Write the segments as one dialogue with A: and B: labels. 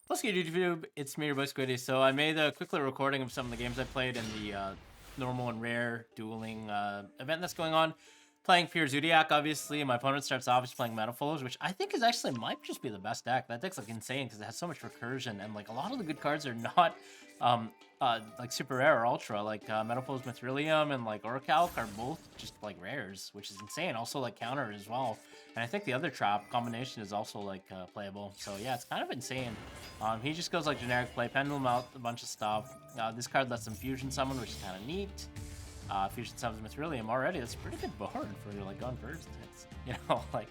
A: What's good, YouTube? It's me, your boy Squiddy. So I made a quick little recording of some of the games I played in the normal and rare dueling event that's going on. Playing Pure Zoodiac, obviously, and my opponent starts off just playing Metalfoes, which I think is actually might just be the best deck. That deck's like insane because it has so much recursion, and like a lot of the good cards are not like super rare or ultra. Like Metalfoes Mithrilium and like Orichalc are both just like rares, which is insane. Also like counter as well. And I think the other trap combination is also like playable. So yeah, it's kind of insane. He just goes like generic play, pendulum out a bunch of stuff. This card lets him fusion summon, which is kind of neat. Fusion summons Mithrilium already. That's a pretty good board for like going first. It's, you know, like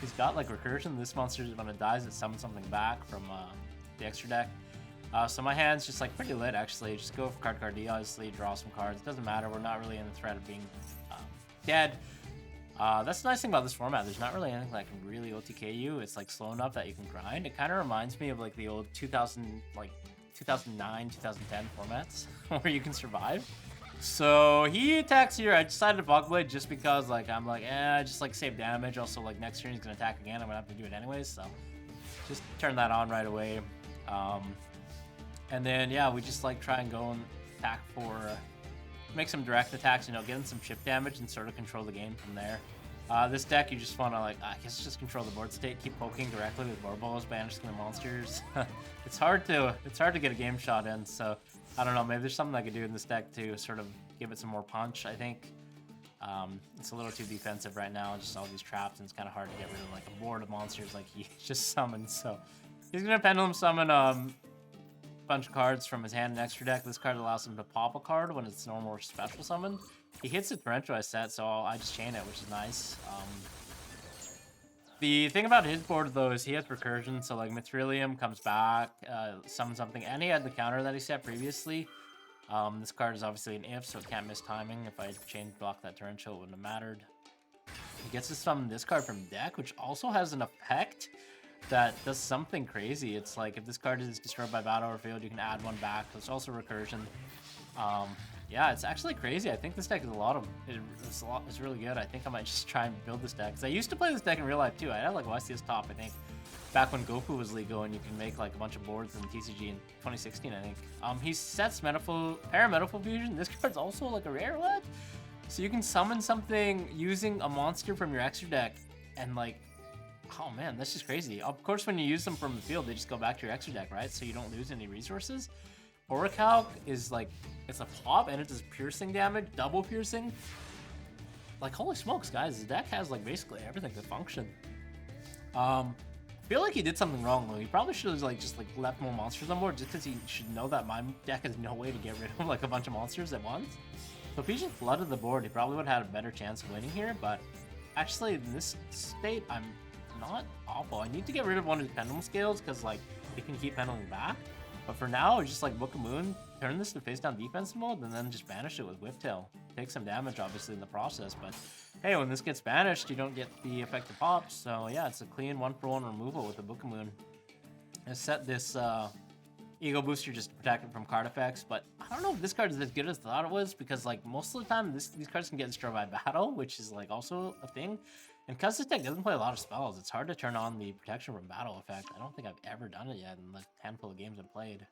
A: he's got like recursion. This monster, when it dies, it summons something back from the extra deck. So my hand's just like pretty lit actually. Just go for card D, obviously, draw some cards. It doesn't matter. We're not really in the threat of being dead. That's the nice thing about this format. There's not really anything that can really OTK you. It's like slow enough that you can grind. It kind of reminds me of like the old 2009, 2010 formats where you can survive. So he attacks here. I decided to Bug Blade just because like I'm like, just like save damage. Also like next turn he's gonna attack again. I'm gonna have to do it anyways. So just turn that on right away. And then yeah, we just like try and go and attack for make some direct attacks, you know, getting some chip damage and sort of control the game from there. This deck, you just want to, like, I guess just control the board state, keep poking directly with Borbos, banishing the monsters. It's hard to get a game shot in, so I don't know, maybe there's something I could do in this deck to sort of give it some more punch, I think. It's a little too defensive right now, just all these traps, and it's kind of hard to get rid of, like, a board of monsters like he just summoned, so he's going to Pendulum Summon, bunch of cards from his hand and extra deck. This card allows him to pop a card when it's normal or special summoned. He hits the torrential I set, so I just chain it, which is nice. The thing about his board though is he has recursion, so like Mithrilium comes back, summons something, and he had the counter that he set previously. This card is obviously an if, so it can't miss timing. If I chain block that torrential, it wouldn't have mattered. He gets to summon this card from deck, which also has an effect that does something crazy. It's like if this card is destroyed by battle or field, you can add one back. It's also recursion. Yeah, it's actually crazy. I think this deck is it's really good. I think I might just try and build this deck because I used to play this deck in real life too. I had like YCS top, I think, back when Goku was legal and you can make like a bunch of boards in TCG in 2016, I think. He sets Parametaphor Fusion. This card's also like a rare one, so you can summon something using a monster from your extra deck and like. Oh man, that's just crazy. Of course, when you use them from the field, they just go back to your extra deck, right? So you don't lose any resources. Orichalc is like, it's a pop and it does piercing damage, double piercing. Like, holy smokes, guys, this deck has like basically everything to function. I feel like he did something wrong though. He probably should have like just like left more monsters on board just because he should know that my deck has no way to get rid of like a bunch of monsters at once. So if he just flooded the board, he probably would have had a better chance of winning here, but actually in this state, I'm not awful. I need to get rid of one of his pendulum scales because like he can keep pendulum back. But for now, just like Book of Moon, turn this to face down defense mode and then just banish it with Whiptail. Take some damage obviously in the process, but hey, when this gets banished, you don't get the effect of pop. So yeah, it's a clean 1-for-1 removal with the Book of Moon. I set this Ego Booster just to protect it from card effects, but I don't know if this card is as good as I thought it was because like most of the time these cards can get destroyed by battle, which is like also a thing. And because this deck doesn't play a lot of spells, it's hard to turn on the protection from battle effect. I don't think I've ever done it yet in the handful of games I've played.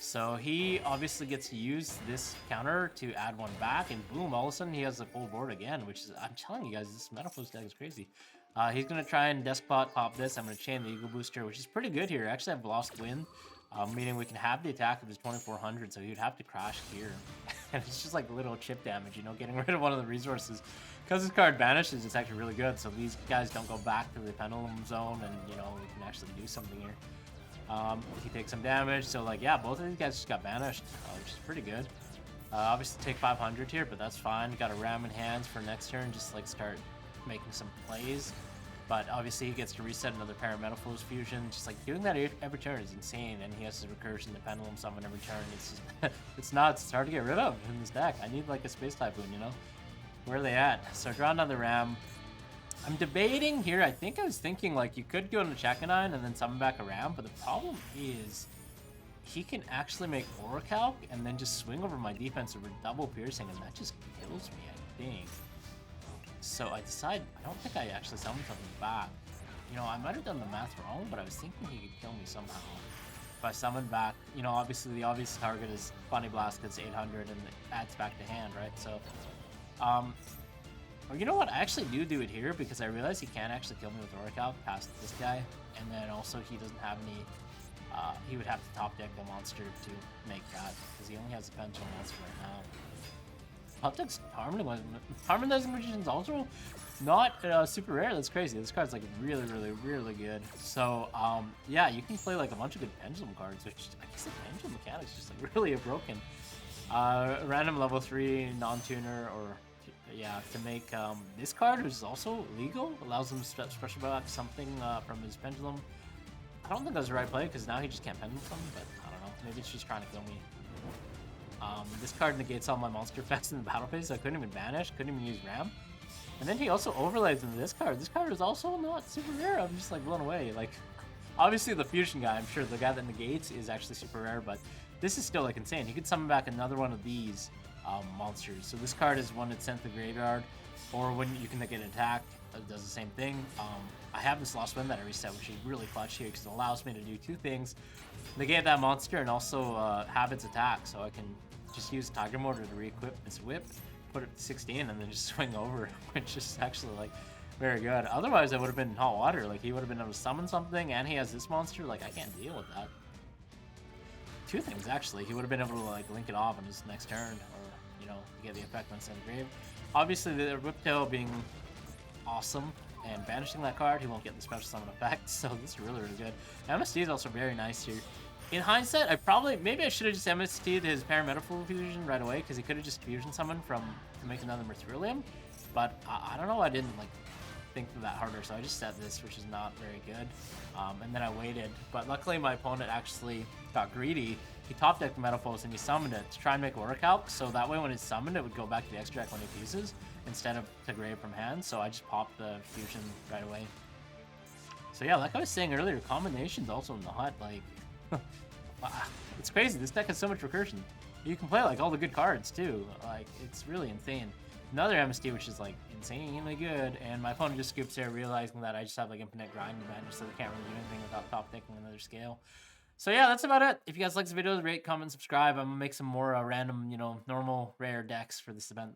A: So he obviously gets to use this counter to add one back, and boom, all of a sudden he has the full board again, which is, I'm telling you guys, this Metalfoes deck is crazy. He's going to try and Despot pop this. I'm going to chain the Eagle Booster, which is pretty good here. Actually, I've lost win, meaning we can have the attack of his 2400, so he would have to crash here. And it's just like little chip damage, you know, getting rid of one of the resources. Because this card vanishes, it's actually really good, so these guys don't go back to the Pendulum Zone, and, you know, we can actually do something here. He takes some damage, so, like, yeah, both of these guys just got banished, which is pretty good. Obviously take 500 here, but that's fine. Got a Ram in hands for next turn, just, like, start making some plays. But obviously he gets to reset another Parametaphos Fusion. Just, like, doing that every turn is insane, and he has his recursion, the Pendulum Summon every turn. It's just, it's nuts. It's hard to get rid of in this deck. I need, like, a Space Typhoon, you know? Where are they at? So draw another Ram. I'm debating here. I think I was thinking like you could go into Chakanine and then summon back a Ram, but the problem is he can actually make Orichalc and then just swing over my defense over double piercing, and that just kills me, I think. So I decide I don't think I actually summoned something back. You know, I might have done the math wrong, but I was thinking he could kill me somehow. if I summon back, you know, obviously the obvious target is Funny Blast because 800 and it adds back to hand, right? So, or you know what? I actually do it here because I realize he can't actually kill me with Orichalc past this guy, and then also he doesn't have any. He would have to top deck the monster to make that because he only has the Pendulum monster right now. Top deck's Harmonizing Magician's also not super rare. That's crazy. This card's like really good. So yeah, you can play like a bunch of good Pendulum cards, which I guess the Pendulum mechanic's just like really broken. Random level 3 non-tuner or yeah, to make this card, which is also legal, allows him to special back something from his Pendulum. I don't think that's the right play because now he just can't Pendulum something, but I don't know. Maybe it's just trying to kill me. This card negates all my monster effects in the battle phase, so I couldn't even banish, couldn't even use Ram. And then he also overlays into this card. This card is also not super rare. I'm just like blown away. Like, obviously the fusion guy, I'm sure the guy that negates is actually super rare, but this is still like insane. He could summon back another one of these monsters. So this card is one that's sent to the graveyard, or when you can get an attack, it does the same thing. I have this Lost Wind that I reset, which is really clutch here because it allows me to do two things: negate that monster and also have its attack. So I can just use Tiger Motor to re-equip its whip, put it to 16, and then just swing over, which is actually like very good. Otherwise, I would have been in hot water. Like, he would have been able to summon something, and he has this monster. Like, I can't deal with that. Two things, actually. He would have been able to, like, link it off on his next turn, or, you know, get the effect on Sun Grave. Obviously, the Whiptail being awesome, and banishing that card, he won't get the special summon effect, so this is really good. MST is also very nice here. In hindsight, maybe I should have just MST'd his Metalfoes fusion right away, because he could have just fusion summoned to make another Metalfoes, but I don't know, I didn't, like, think that harder, so I just set this, which is not very good, and then I waited, but luckily my opponent actually got greedy. He top decked Metalfoes and he summoned it to try and make Orichalc, so that way when it's summoned, it would go back to the extra deck when he fuses, instead of to grave from hand, so I just popped the fusion right away. So yeah, like I was saying earlier, combinations also not, like, it's crazy. This deck has so much recursion. You can play like all the good cards too. Like, it's really insane. Another MST which is like insanely good, and my opponent just scoops there, realizing that I just have like infinite grind advantage, so they can't really do anything without top decking another scale. So yeah, that's about it. If you guys like this video, rate, comment, subscribe. I'm gonna make some more random, you know, normal rare decks for this event.